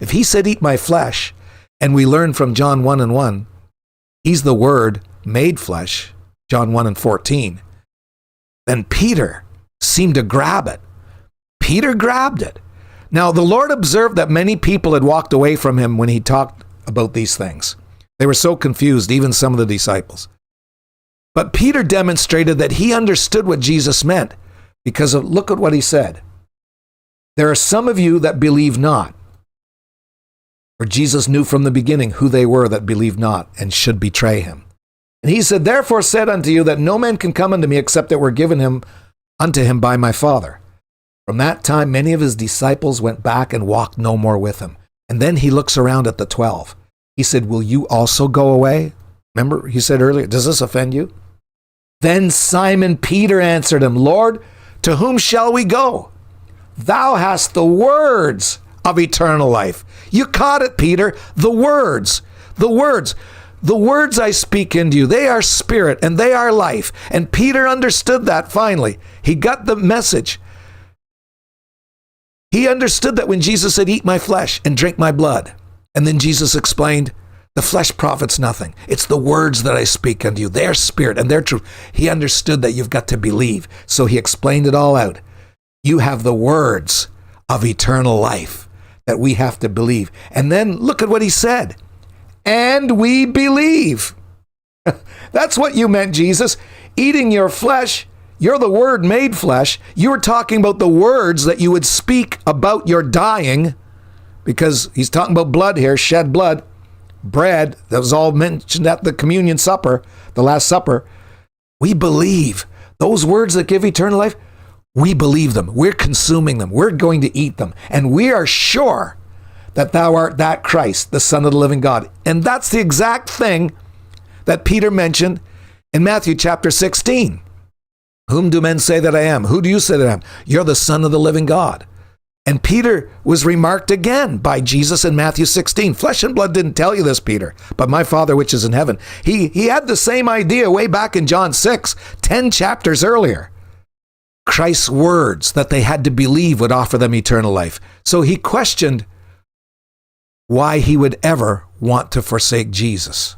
If he said, eat my flesh, and we learn from John 1:1, he's the Word made flesh, John 1:14, then Peter seemed to grab it. Peter grabbed it. Now, the Lord observed that many people had walked away from him when he talked about these things. They were so confused, even some of the disciples. But Peter demonstrated that he understood what Jesus meant, because look at what he said. There are some of you that believe not. For Jesus knew from the beginning who they were that believed not and should betray him. And he said, therefore said unto you that no man can come unto me except that were given him unto him by my Father. From that time, many of his disciples went back and walked no more with him. And then he looks around at the 12. He said, will you also go away? Remember, he said earlier, does this offend you? Then Simon Peter answered him, Lord, to whom shall we go? Thou hast the words of eternal life. You caught it, Peter. The words. The words. The words I speak into you, they are spirit and they are life. And Peter understood that finally. He got the message. He understood that when Jesus said, eat my flesh and drink my blood. And then Jesus explained, the flesh profits nothing. It's the words that I speak unto you. They're spirit and they're truth. He understood that you've got to believe. So he explained it all out. You have the words of eternal life that we have to believe. And then look at what he said. And we believe. That's what you meant, Jesus. Eating your flesh. You're the Word made flesh. You were talking about the words that you would speak about your dying, because he's talking about blood here, shed blood, bread. That was all mentioned at the communion supper, the Last Supper. We believe those words that give eternal life. We believe them. We're consuming them. We're going to eat them. And we are sure that thou art that Christ, the Son of the living God. And that's the exact thing that Peter mentioned in Matthew chapter 16. Whom do men say that I am? Who do you say that I am? You're the Son of the living God. And Peter was remarked again by Jesus in Matthew 16. Flesh and blood didn't tell you this, Peter, but my Father which is in heaven. He had the same idea way back in John 6, 10 chapters earlier. Christ's words that they had to believe would offer them eternal life. So he questioned why he would ever want to forsake Jesus.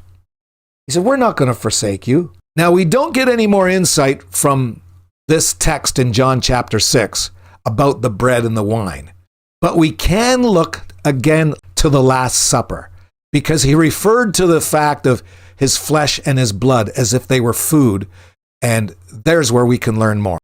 He said, we're not going to forsake you. Now, we don't get any more insight from this text in John chapter 6 about the bread and the wine. But we can look again to the Last Supper, because he referred to the fact of his flesh and his blood as if they were food. And there's where we can learn more.